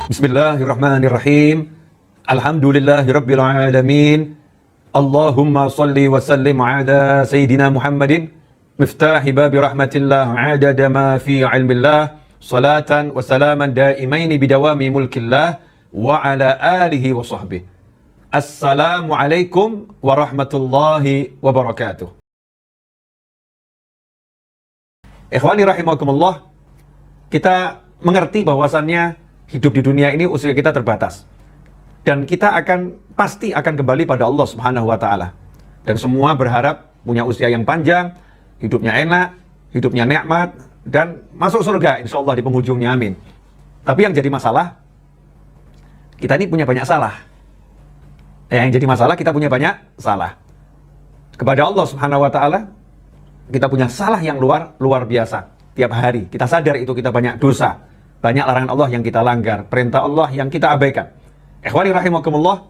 Bismillahirrahmanirrahim. Alhamdulillahirabbil alamin. Allahumma shalli wa sallim ala sayyidina Muhammadin miftahi babi rahmatillah adada ma fi ilmillah salatan wa salaman daimaini bidawami mulkillah wa ala alihi wa sahbihi. Assalamualaikum warahmatullahi wabarakatuh. Ikhwani rahimakumullah, kita mengerti bahwasannya hidup di dunia ini usia kita terbatas. Dan kita pasti akan kembali pada Allah Subhanahu wa taala. Dan semua berharap punya usia yang panjang, hidupnya enak, hidupnya nikmat, dan masuk surga insyaallah di penghujungnya, amin. Tapi yang jadi masalah, kita ini punya banyak salah. Yang jadi masalah, kita punya banyak salah. Kepada Allah Subhanahu wa taala, kita punya salah yang luar biasa. Tiap hari kita sadar itu kita banyak dosa. Banyak larangan Allah yang kita langgar, perintah Allah yang kita abaikan. Ikhwani rahimakumullah,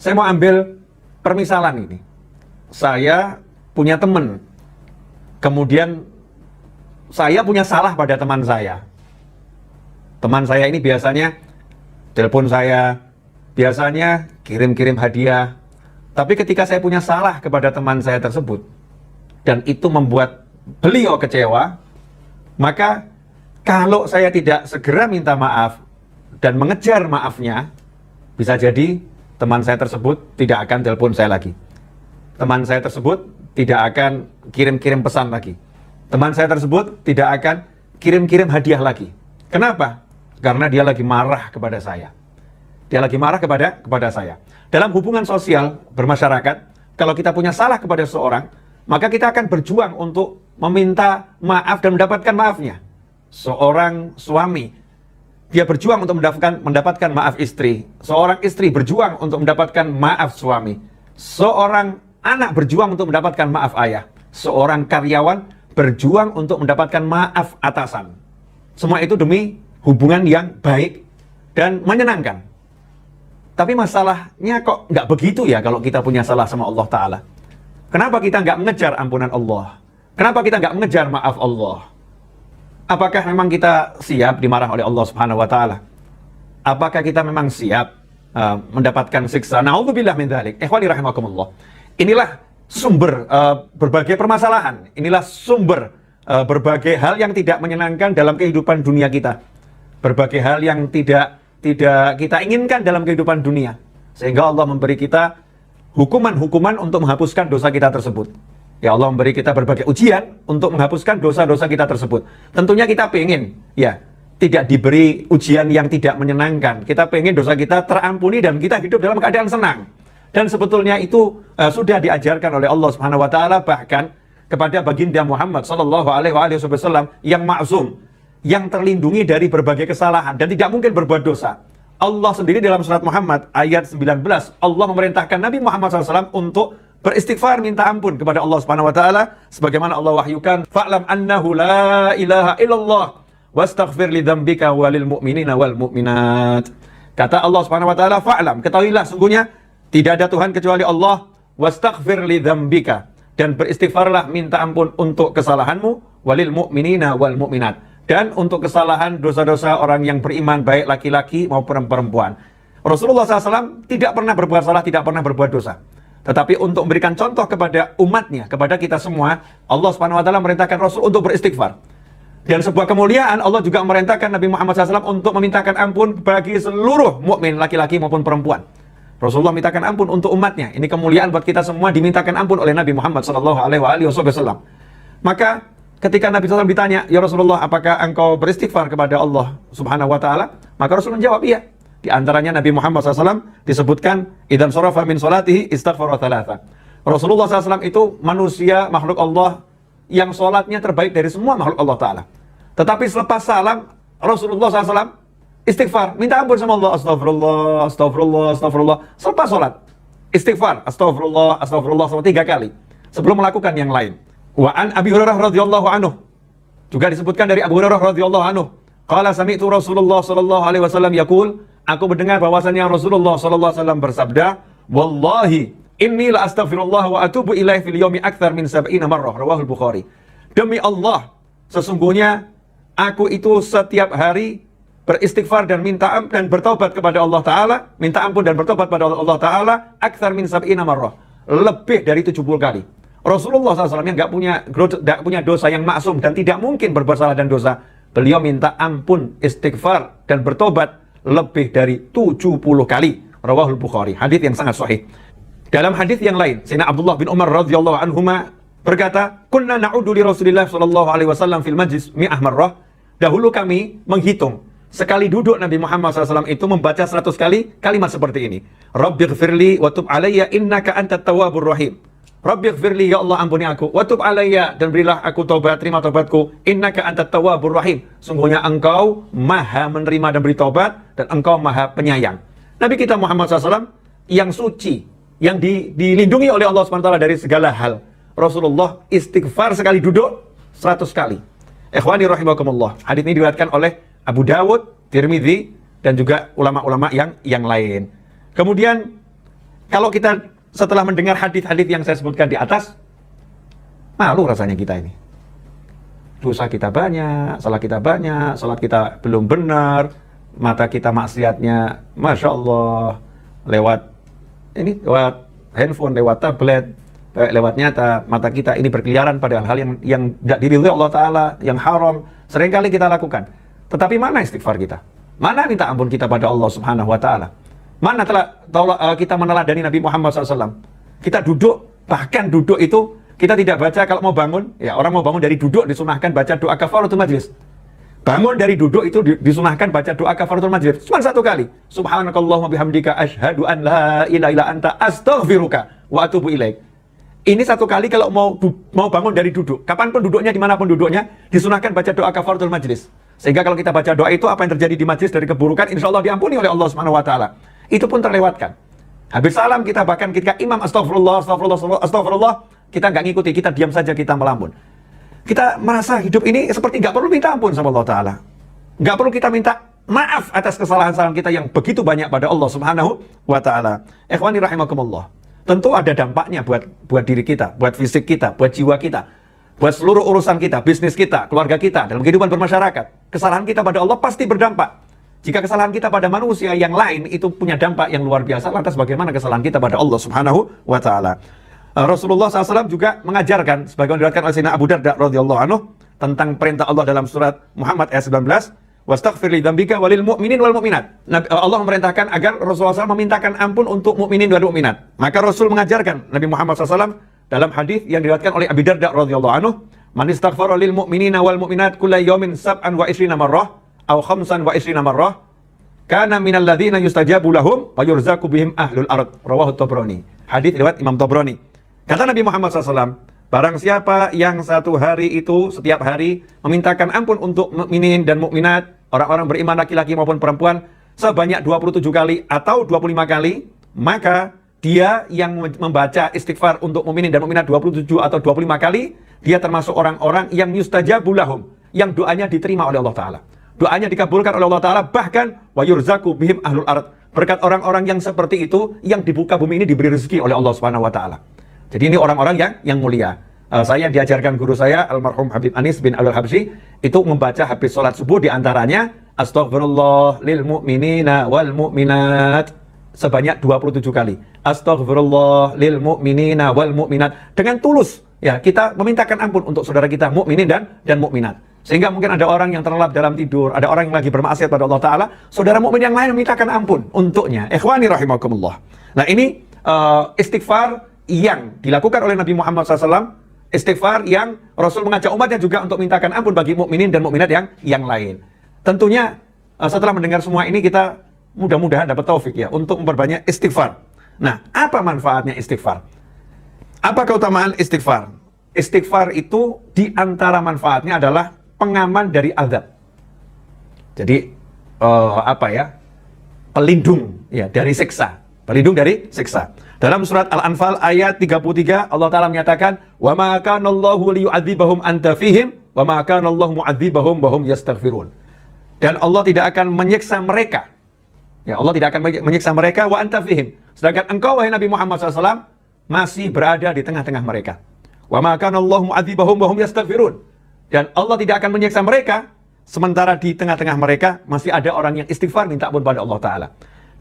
saya mau ambil permisalan ini. Saya punya teman, kemudian saya punya salah pada teman saya. Teman saya ini biasanya telepon saya, biasanya kirim-kirim hadiah. Tapi ketika saya punya salah kepada teman saya tersebut, dan itu membuat beliau kecewa, maka kalau saya tidak segera minta maaf dan mengejar maafnya, bisa jadi teman saya tersebut tidak akan telepon saya lagi. Teman saya tersebut tidak akan kirim-kirim pesan lagi. Teman saya tersebut tidak akan kirim-kirim hadiah lagi. Kenapa? Karena dia lagi marah kepada saya. Dia lagi marah kepada saya. Dalam hubungan sosial bermasyarakat, kalau kita punya salah kepada seseorang, maka kita akan berjuang untuk meminta maaf dan mendapatkan maafnya. Seorang suami, dia berjuang untuk mendapatkan maaf istri. Seorang istri berjuang untuk mendapatkan maaf suami. Seorang anak berjuang untuk mendapatkan maaf ayah. Seorang karyawan berjuang untuk mendapatkan maaf atasan. Semua itu demi hubungan yang baik dan menyenangkan. Tapi masalahnya kok nggak begitu ya kalau kita punya salah sama Allah Ta'ala. Kenapa kita nggak mengejar ampunan Allah? Kenapa kita nggak mengejar maaf Allah? Apakah memang kita siap dimarah oleh Allah Subhanahu wa taala? Apakah kita memang siap mendapatkan siksa? Na'udzubillah min dzalik. Ikhwani rahimakumullah. Inilah sumber berbagai permasalahan. Inilah sumber berbagai hal yang tidak menyenangkan dalam kehidupan dunia kita. Berbagai hal yang tidak kita inginkan dalam kehidupan dunia. Sehingga Allah memberi kita hukuman-hukuman untuk menghapuskan dosa kita tersebut. Ya Allah memberi kita berbagai ujian untuk menghapuskan dosa-dosa kita tersebut. Tentunya kita pengen, ya, tidak diberi ujian yang tidak menyenangkan. Kita pengen dosa kita terampuni dan kita hidup dalam keadaan senang. Dan sebetulnya itu sudah diajarkan oleh Allah Subhanahu wa taala bahkan kepada baginda Muhammad sallallahu alaihi wasallam yang maksum, yang terlindungi dari berbagai kesalahan dan tidak mungkin berbuat dosa. Allah sendiri dalam surat Muhammad ayat 19, Allah memerintahkan Nabi Muhammad SAW untuk beristighfar, minta ampun kepada Allah Subhanahu wa taala sebagaimana Allah wahyukan, fa'lam annahu la ilaha illallah wastaghfir li dzambika walil mu'minina wal mu'minat. Kata Allah Subhanahu wa taala, fa'lam, ketahuilah sungguhnya tidak ada Tuhan kecuali Allah, wastaghfir li dzambika, dan beristighfarlah, minta ampun untuk kesalahanmu, walil mu'minina wal mu'minat, dan untuk kesalahan dosa-dosa orang yang beriman baik laki-laki maupun perempuan. Rasulullah SAW tidak pernah berbuat salah, tidak pernah berbuat dosa. Tetapi untuk memberikan contoh kepada umatnya, kepada kita semua, Allah Subhanahu wa taala merintahkan Rasul untuk beristighfar. Dan sebuah kemuliaan, Allah juga merintahkan Nabi Muhammad SAW untuk memintakan ampun bagi seluruh mukmin laki-laki maupun perempuan. Rasulullah mintakan ampun untuk umatnya. Ini kemuliaan buat kita semua, dimintakan ampun oleh Nabi Muhammad SAW. Maka ketika Nabi SAW ditanya, ya Rasulullah, apakah engkau beristighfar kepada Allah Subhanahu wa taala? Maka Rasul menjawab, iya. Di antaranya Nabi Muhammad SAW disebutkan, idzan sarafa min salatihi istaghfara thalatha. Rasulullah SAW itu manusia, makhluk Allah yang sholatnya terbaik dari semua makhluk Allah Ta'ala. Tetapi selepas salam, Rasulullah SAW istighfar, minta ampun sama Allah, astagfirullah, astagfirullah, astagfirullah. Selepas sholat, istighfar, astagfirullah, astagfirullah, sama 3 kali sebelum melakukan yang lain. Wa an Abi Hurairah radhiyallahu anhu, juga disebutkan dari Abu Hurairah radhiyallahu anhu, qala sami'tu Rasulullah sallallahu alaihi wasallam yaqul, aku mendengar bahwasannya Rasulullah sallallahu alaihi wasallam bersabda, wallahi inni la astaghfirullah wa atubu ilaihi fil yaumi aktsar min 70 marrah, rawahul Bukhari. Demi Allah, sesungguhnya aku itu setiap hari beristighfar dan dan bertobat kepada Allah Ta'ala, minta ampun dan bertobat kepada Allah Ta'ala, aktsar min sab'ina marrah, lebih dari 70 kali. Rasulullah SAW yang nggak punya dosa yang maksum dan tidak mungkin berbuat salah dan dosa, beliau minta ampun, istighfar dan bertobat lebih dari 70 kali. Rawahul Bukhari, hadis yang sangat sahih. Dalam hadis yang lain, Sayyidina Abdullah bin Umar radhiyallahu anhuma berkata, "Kunna na'udu li Rasulillah sallallahu alaihi wasallam fil majlis mi'ah marrah." Dahulu kami menghitung sekali duduk Nabi Muhammad SAW itu membaca 100 kali kalimat seperti ini. Rabbighfirli wa tub alayya innaka antat tawwabur rahim. Rabbighfirli, ya Allah ampuni aku, wa tub alayya, dan berilah aku taubat, terima taubatku, innaka antat tawwabur rahim. Sungguhnya engkau maha menerima dan beri taubat, dan engkau maha penyayang. Nabi kita Muhammad SAW yang suci, yang dilindungi oleh Allah SWT dari segala hal. Rasulullah istighfar sekali duduk 100 kali. Ikhwani rahimakumullah. Hadis ini diriwayatkan oleh Abu Dawud, Tirmidzi, dan juga ulama-ulama yang lain. Kemudian kalau kita setelah mendengar hadis-hadis yang saya sebutkan di atas, malu rasanya kita ini. Dosa kita banyak, salah kita banyak, salat kita belum benar, mata kita maksiatnya, Masya Allah, lewat handphone, lewat tablet, lewat nyata, mata kita ini berkeliaran pada hal yang tidak diridhoi Allah Ta'ala, yang haram, seringkali kita lakukan. Tetapi mana istighfar kita? Mana minta ampun kita pada Allah Subhanahu Wa Ta'ala? Mana kita meneladani Nabi Muhammad SAW? Kita duduk, bahkan duduk itu kita tidak baca kalau mau bangun. Ya, orang mau bangun dari duduk disunahkan baca doa kafaratul majlis. Bangun dari duduk itu disunahkan baca doa kafaratul majlis. Cuma 1 kali. Subhanakallahumma bihamdika asyhadu an la ilaha illa anta astaghfiruka wa atubu ilaik. Ini 1 kali kalau mau bangun dari duduk. Kapanpun duduknya, dimanapun duduknya, disunahkan baca doa kafaratul majlis. Sehingga kalau kita baca doa itu, apa yang terjadi di majlis dari keburukan, insya Allah diampuni oleh Allah Subhanahu Wa Ta'ala. Itu pun terlewatkan. Habis salam kita bahkan ketika imam astagfirullah, kita nggak ngikuti, kita diam saja, kita melamun. Kita merasa hidup ini seperti nggak perlu minta ampun sama Allah Ta'ala. Nggak perlu kita minta maaf atas kesalahan-kesalahan kita yang begitu banyak pada Allah Subhanahu Wa Ta'ala. Ikhwani rahimakumullah. Tentu ada dampaknya buat diri kita, buat fisik kita, buat jiwa kita, buat seluruh urusan kita, bisnis kita, keluarga kita, dalam kehidupan bermasyarakat. Kesalahan kita pada Allah pasti berdampak. Jika kesalahan kita pada manusia yang lain itu punya dampak yang luar biasa, lantas bagaimana kesalahan kita pada Allah Subhanahu Wa Ta'ala? Rasulullah SAW juga mengajarkan, sebagaimana diriwayatkan oleh Sayyidina Abu Darda radhiyallahu anhu, tentang perintah Allah dalam surat Muhammad ayat 19, wastaghfir li dzambika walil mu'minin wal mu'minat. Allah memerintahkan agar Rasulullah SAW memintakan ampun untuk mukminin dan mukminat. Maka Rasul mengajarkan Nabi Muhammad SAW dalam hadis yang diriwayatkan oleh Abu Darda radhiyallahu anhu, man istaghfara lil mu'minina wal mu'minat kulla yawmin sab'an wa ishrina marrah aw khamsan wa ishrina marrah kana minal ladzina yustajabu lahum wa yurzaqu bihim ahlul ard. Rawahu Tabrani. Hadis riwayat Imam Tabrani. Kata Nabi Muhammad SAW, barang siapa yang setiap hari memintakan ampun untuk mukminin dan mukminat, orang-orang beriman laki-laki maupun perempuan, sebanyak 27 kali atau 25 kali, maka dia yang membaca istighfar untuk mukminin dan mukminat 27 atau 25 kali, dia termasuk orang-orang yang yustajabu lahum, yang doanya diterima oleh Allah Ta'ala. Doanya dikabulkan oleh Allah Ta'ala, bahkan wa yurzaqu bihim ahlul ard. Berkat orang-orang yang seperti itu, yang dibuka bumi ini diberi rezeki oleh Allah Subhanahu Wa Ta'ala. Jadi ini orang-orang yang mulia. Saya diajarkan guru saya, almarhum Habib Anis bin Abdul Habsyi, itu membaca habis sholat subuh diantaranya astaghfirullah lil mu'minina wal mu'minat sebanyak 27 kali. Astaghfirullah lil mu'minina wal mu'minat. Dengan tulus, ya, kita memintakan ampun untuk saudara kita mukminin dan mukminat. Sehingga mungkin ada orang yang terlelap dalam tidur, ada orang yang lagi bermaksiat pada Allah Ta'ala, saudara mukmin yang lain memintakan ampun untuknya. Ikhwani rahimakumullah. Nah ini istighfar yang dilakukan oleh Nabi Muhammad SAW, istighfar yang Rasul mengajak umatnya juga untuk mintakan ampun bagi mukminin dan mukminat yang lain. Tentunya setelah mendengar semua ini, kita mudah-mudahan dapat taufik ya untuk memperbanyak istighfar. Nah, apa manfaatnya istighfar? Apa keutamaan istighfar? Istighfar itu di antara manfaatnya adalah pengaman dari azab. Jadi pelindung ya dari siksa. Pelindung dari siksa. Dalam surat Al-Anfal ayat 33, Allah Ta'ala menyatakan, "Wa ma kana Allahu liyu'adzibahum anta fihim, wa ma kana Allahu mu'adzibahum wa hum yastaghfirun." Dan Allah tidak akan menyiksa mereka. Ya, Allah tidak akan menyiksa mereka wa anta fihim. Sedangkan engkau wahai Nabi Muhammad SAW masih berada di tengah-tengah mereka. Wa ma kana Allahu mu'adzibahum wa hum yastaghfirun. Dan Allah tidak akan menyiksa mereka sementara di tengah-tengah mereka masih ada orang yang istighfar minta ampun pada Allah Ta'ala.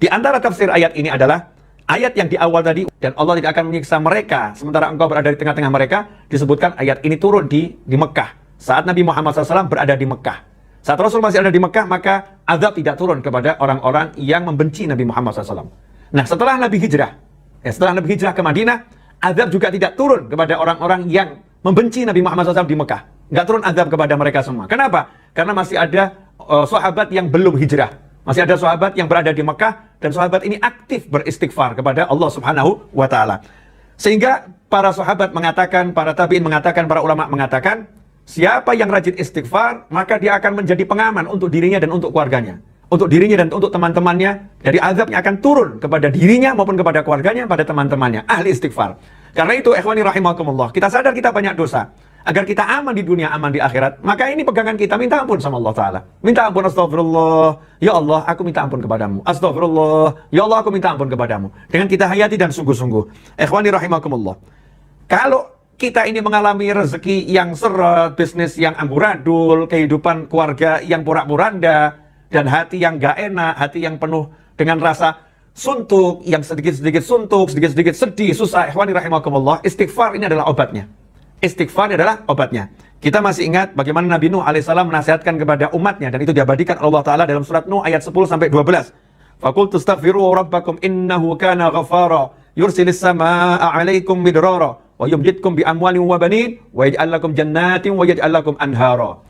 Di antara tafsir ayat ini adalah ayat yang di awal tadi, dan Allah tidak akan menyiksa mereka sementara engkau berada di tengah-tengah mereka, disebutkan ayat ini turun di Mekah saat Nabi Muhammad SAW berada di Mekah. Saat Rasul masih ada di Mekah, maka azab tidak turun kepada orang-orang yang membenci Nabi Muhammad SAW. Nah, setelah Nabi hijrah ke Madinah, azab juga tidak turun kepada orang-orang yang membenci Nabi Muhammad SAW di Mekah. Nggak turun azab kepada mereka semua. Kenapa? Karena masih ada sahabat yang belum hijrah. Masih ada sahabat yang berada di Mekah, dan sahabat ini aktif beristighfar kepada Allah Subhanahu wa Ta'ala. Sehingga para sahabat mengatakan, para tabi'in mengatakan, para ulama mengatakan, siapa yang rajin istighfar, maka dia akan menjadi pengaman untuk dirinya dan untuk keluarganya. Untuk dirinya dan untuk teman-temannya, dari azab yang akan turun kepada dirinya maupun kepada keluarganya, pada teman-temannya, ahli istighfar. Karena itu, ikhwani rahimakumullah, kita sadar kita banyak dosa. Agar kita aman di dunia, aman di akhirat, maka ini pegangan kita, minta ampun sama Allah Ta'ala. Minta ampun, astagfirullah, ya Allah, aku minta ampun kepadamu. Astagfirullah, ya Allah, aku minta ampun kepadamu. Dengan kita hayati dan sungguh-sungguh. Ikhwani rahimakumullah. Kalau kita ini mengalami rezeki yang seret, bisnis yang amburadul, kehidupan keluarga yang porak-poranda, dan hati yang gak enak, hati yang penuh dengan rasa suntuk, yang sedikit-sedikit suntuk, sedikit-sedikit sedih, susah. Ikhwani rahimakumullah, istighfar ini adalah obatnya. Istighfar adalah obatnya. Kita masih ingat bagaimana Nabi Nuh alaihissalam menasihatkan kepada umatnya, dan itu diabadikan Allah Ta'ala dalam surat Nuh ayat 10-12. Faqultu astaghfiru rabbakum innahu kana ghaffara yursilis samaa'a 'alaikum midrara wa yumdidkum bi amwalin wa banin wa yaj'al lakum jannatin wa yaj'al lakum anhara.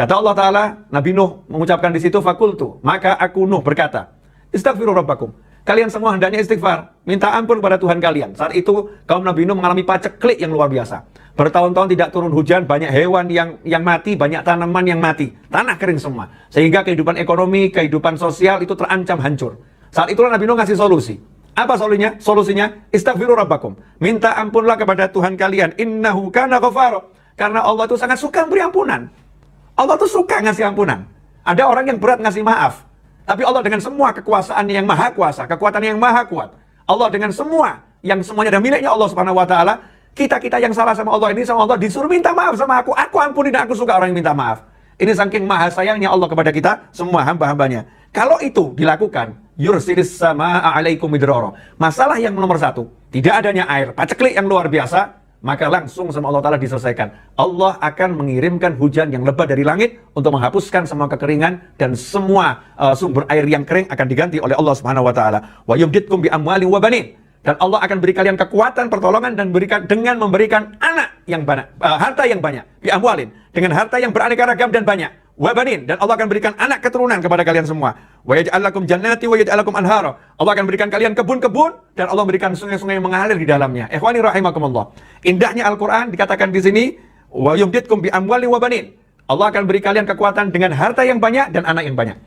Kata Allah Ta'ala, Nabi Nuh mengucapkan di situ, faqultu, maka aku Nuh berkata, istaghfiru rabbakum. Kalian semua hendaknya istighfar, minta ampun kepada Tuhan kalian. Saat itu kaum Nabi Nuh mengalami paceklik yang luar biasa. Bertahun-tahun tidak turun hujan, banyak hewan yang mati, banyak tanaman yang mati, tanah kering semua. Sehingga kehidupan ekonomi, kehidupan sosial itu terancam hancur. Saat itulah Nabi Nuh ngasih solusi. Apa solusinya? Solusinya, istaghfiru rabbakum. Minta ampunlah kepada Tuhan kalian. Innahu kana ghafara. Karena Allah itu sangat suka beri ampunan. Allah tuh suka ngasih ampunan. Ada orang yang berat ngasih maaf. Tapi Allah dengan semua kekuasaannya yang maha kuasa, kekuatannya yang maha kuat. Allah dengan semua, yang semuanya adalah miliknya Allah Subhanahu wa Ta'ala. Kita yang salah sama Allah ini, sama Allah disuruh minta maaf sama aku ampuni dan aku suka orang yang minta maaf. Ini saking maha sayangnya Allah kepada kita, semua hamba-hambanya. Kalau itu dilakukan, yursilis samaa'a 'alaikum midrara. Masalah yang nomor satu, tidak adanya air, paceklik yang luar biasa, maka langsung sama Allah Ta'ala diselesaikan. Allah akan mengirimkan hujan yang lebat dari langit untuk menghapuskan semua kekeringan, dan semua sumber air yang kering akan diganti oleh Allah Subhanahu wa Ta'ala. Wa yumdidkum bi amwalin wa banin. Dan Allah akan beri kalian kekuatan, pertolongan, dan dengan memberikan anak yang banyak, harta yang banyak. Bi amwalin, dengan harta yang beraneka ragam dan banyak. Wa banin, dan Allah akan berikan anak keturunan kepada kalian semua. Wa yaj'al lakum jannati wa yaj'al lakum anhara. Allah akan berikan kalian kebun-kebun, dan Allah berikan sungai-sungai yang mengalir di dalamnya. Ikhwani rahimakumullah. Indahnya Al-Qur'an dikatakan di sini, wa yumdidkum bi amwalin wa banin. Allah akan beri kalian kekuatan dengan harta yang banyak dan anak yang banyak.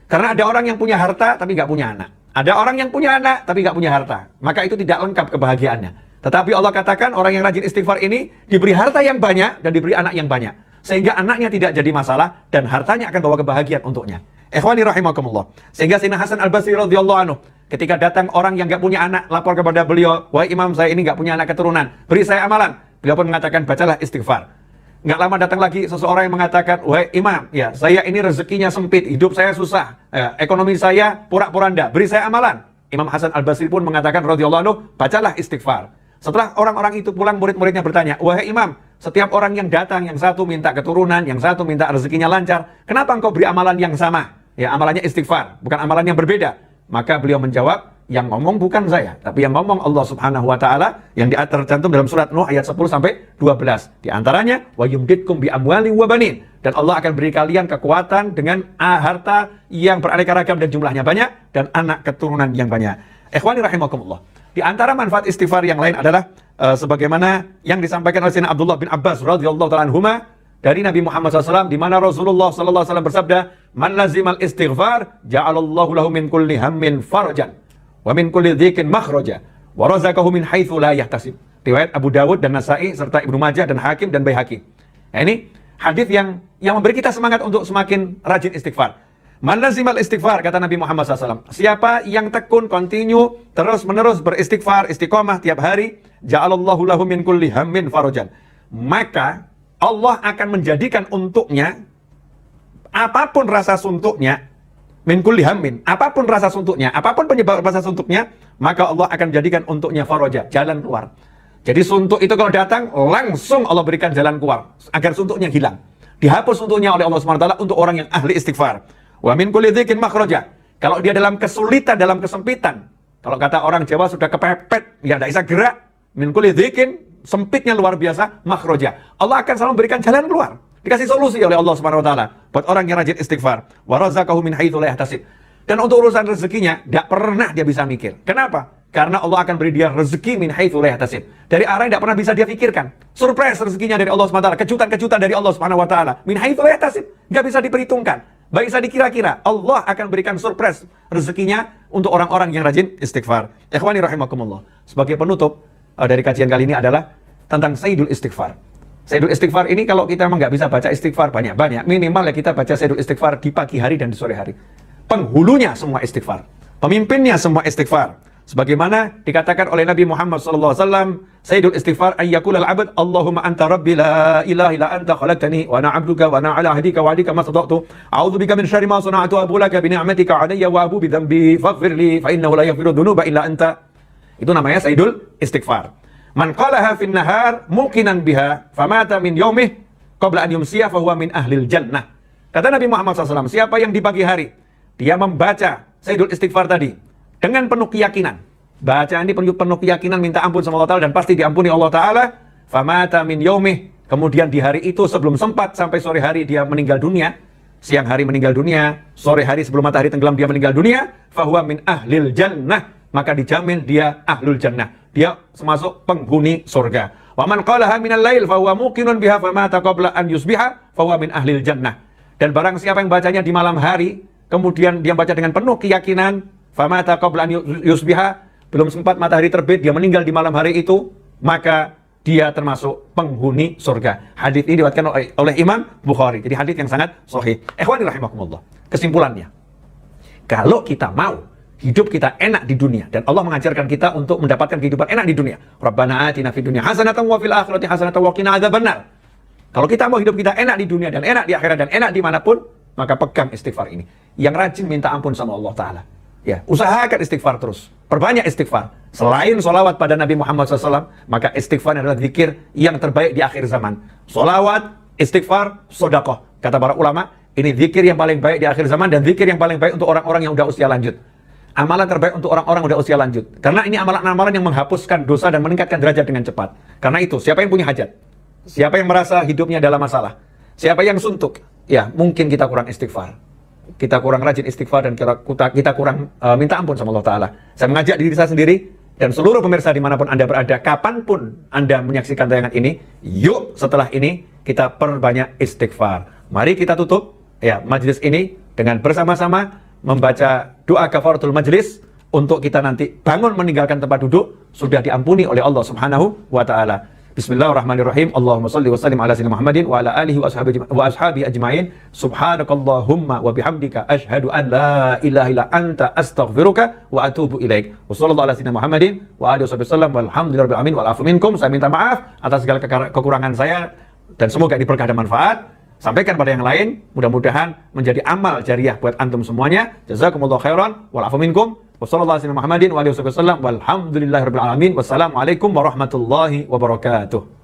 Karena ada orang yang punya harta tapi nggak punya anak. Ada orang yang punya anak tapi nggak punya harta. Maka itu tidak lengkap kebahagiaannya. Tetapi Allah katakan orang yang rajin istighfar ini diberi harta yang banyak dan diberi anak yang banyak. Sehingga anaknya tidak jadi masalah dan hartanya akan bawa kebahagiaan untuknya. Ikhwani rahimakumullah. Sehingga Sayyidina Hasan Al-Basri radhiyallahu anhu, ketika datang orang yang nggak punya anak lapor kepada beliau, wahai imam, saya ini nggak punya anak keturunan, beri saya amalan. Beliau pun mengatakan, bacalah istighfar. Nggak lama datang lagi seseorang yang mengatakan, wahai imam, ya saya ini rezekinya sempit, hidup saya susah, ekonomi saya porak-poranda, beri saya amalan. Imam Hasan Al-Basri pun mengatakan radhiyallahu anhu, bacalah istighfar. Setelah orang-orang itu pulang, murid-muridnya bertanya, wahai imam, setiap orang yang datang, yang satu minta keturunan, yang satu minta rezekinya lancar, kenapa engkau beri amalan yang sama? Ya, amalannya istighfar, bukan amalan yang berbeda. Maka beliau menjawab, yang ngomong bukan saya, tapi yang ngomong Allah Subhanahu wa Ta'ala, yang tercantum dalam surat Nuh ayat 10-12. Di antaranya, wa yumdidkum bi amwalin wa banin. Dan Allah akan beri kalian kekuatan dengan harta yang beraneka ragam dan jumlahnya banyak, dan anak keturunan yang banyak. Ikhwani rahimakumullah. Di antara manfaat istighfar yang lain adalah sebagaimana yang disampaikan oleh Sayyidina Abdullah bin Abbas radhiyallahu ta'ala anhuma dari Nabi Muhammad SAW, di mana Rasulullah SAW bersabda, man lazimal istighfar ja'alallahu lahu min kulli hammin farjan wa min kulli dhikin makhraja wa razaqahu min haitsu la yahtasib. Riwayat Abu Dawud dan Nasa'i serta Ibnu Majah dan Hakim dan Baihaqi. Nah, ini hadis yang memberi kita semangat untuk semakin rajin istighfar. Man lazimal istighfar, kata Nabi Muhammad SAW, siapa yang tekun, continue, terus-menerus beristighfar, istiqomah tiap hari, ja'alallahu lahu min kulli hammin farajan. Maka Allah akan menjadikan untuknya apapun rasa suntuknya, min kulli hammin, apapun rasa suntuknya, apapun penyebab rasa suntuknya, maka Allah akan jadikan untuknya faraja, jalan keluar. Jadi suntuk itu kalau datang, langsung Allah berikan jalan keluar agar suntuknya hilang. Dihapus suntuknya oleh Allah SWT untuk orang yang ahli istighfar. Wa min kulli dzikin makhraja. Kalau dia dalam kesulitan, dalam kesempitan, kalau kata orang Jawa sudah kepepet, ya tidak bisa gerak, min kulli dzikin, sempitnya luar biasa, makhraja. Allah akan selalu memberikan jalan keluar. Dikasih solusi oleh Allah SWT buat orang yang rajin istighfar. Wa razaqahu min haitsu la yahtasib. Dan untuk urusan rezekinya, tidak pernah dia bisa mikir. Kenapa? Karena Allah akan beri dia rezeki min haitsu la yahtasib. Dari arah yang tidak pernah bisa dia pikirkan. Surprise rezekinya dari Allah SWT. Kejutan-kejutan dari Allah SWT. Min haitsu la yahtasib. Nggak bisa diperhitungkan. Nggak bisa dikira-kira. Allah akan berikan surprise rezekinya untuk orang-orang yang rajin istighfar. Ikhwani rahimakumullah. Sebagai penutup dari kajian kali ini adalah tentang Sayyidul Istighfar. Sayyidul Istighfar ini kalau kita memang nggak bisa baca istighfar banyak-banyak, minimal ya kita baca Sayyidul Istighfar di pagi hari dan di sore hari. Penghulunya semua istighfar. Pemimpinnya semua istighfar. Sebagaimana dikatakan oleh Nabi Muhammad SAW, Sayyidul Istighfar ayyakul al-abd, Allahumma anta rabbi la ilaha illa anta khalaqtani wa ana 'abduka wa ana 'ala ahdika wa 'adika ma sadaqtu. A'udzu bika min syarri ma sana'tu wa abu laka bi ni'matika 'alayya wa abu bi dhanbi faghfir li fa innahu la yaghfiru dhunuba illa anta. Itu namanya Sayyidul Istighfar. Man qalaha fin nahar muqinan biha famata min yaumih qabla an yumsiya fa huwa min ahlil jannah. Kata Nabi Muhammad SAW, siapa yang di pagi hari dia membaca Sayyidul Istighfar tadi dengan penuh keyakinan, bacaan ini penuh keyakinan, minta ampun sama Allah Ta'ala dan pasti diampuni Allah Ta'ala, famata min yaumih, kemudian di hari itu sebelum sempat sampai sore hari dia meninggal dunia, siang hari meninggal dunia, sore hari sebelum matahari tenggelam dia meninggal dunia, fa huwa min ahlil jannah, maka dijamin dia ahlul jannah. Dia termasuk penghuni surga. Wa man qalaha minal lail fa huwa muqinun biha famata qabla an yusbiha fa huwa min ahlil jannah. Dan barang siapa yang bacanya di malam hari, kemudian dia baca dengan penuh keyakinan, famata qabla an yusbiha, belum sempat matahari terbit, dia meninggal di malam hari itu, maka dia termasuk penghuni surga. Hadis ini diriwayatkan oleh Imam Bukhari. Jadi hadis yang sangat sahih. Ikhwani rahimakumullah. Kesimpulannya, kalau kita mau hidup kita enak di dunia, dan Allah mengajarkan kita untuk mendapatkan kehidupan enak di dunia. Rabbana atina fid dunya hasanatan wa fil akhirati hasanatan wa qina adzabannar. Kalau kita mau hidup kita enak di dunia dan enak di akhirat dan enak dimanapun, maka pegang istighfar ini. Yang rajin minta ampun sama Allah Ta'ala. Ya, usahakan istighfar terus. Perbanyak istighfar. Selain sholawat pada Nabi Muhammad SAW, maka istighfar adalah zikir yang terbaik di akhir zaman. Sholawat, istighfar, sedekah. Kata para ulama, ini zikir yang paling baik di akhir zaman dan zikir yang paling baik untuk orang-orang yang udah usia lanjut. Amalan terbaik untuk orang-orang udah usia lanjut. Karena ini amalan-amalan yang menghapuskan dosa dan meningkatkan derajat dengan cepat. Karena itu, siapa yang punya hajat? Siapa yang merasa hidupnya dalam masalah? Siapa yang suntuk? Ya, mungkin kita kurang istighfar. Kita kurang rajin istighfar dan kita kurang minta ampun sama Allah Ta'ala. Saya mengajak diri saya sendiri dan seluruh pemirsa dimanapun Anda berada, kapanpun Anda menyaksikan tayangan ini, yuk setelah ini kita perbanyak istighfar. Mari kita tutup ya majelis ini dengan bersama-sama membaca doa kafaratul majlis untuk kita nanti bangun meninggalkan tempat duduk sudah diampuni oleh Allah Subhanahu wa Ta'ala. Bismillahirrahmanirrahim. Allahumma salli wa sallim ala sayyidina Muhammadin wa ala alihi wa ashabihi ajma'in. Subhanakallahumma wa bihamdika asyhadu an la ilaha illa anta astaghfiruka wa atubu ilaik. Wa sallallahu ala sayyidina Muhammadin wa alihi wasallam walhamdulillahirabbil alamin wal afu minkum. Saya minta maaf atas segala kekurangan saya dan semoga ini berkah dan manfaat. Sampaikan pada yang lain, mudah-mudahan menjadi amal jariah buat antum semuanya. Jazakumullah khairan, wal afu minkum. Wassallallahu alaihi Muhammadin wa alihi wasallam walhamdulillahirabbil alamin. Wassalamualaikum warahmatullahi wabarakatuh.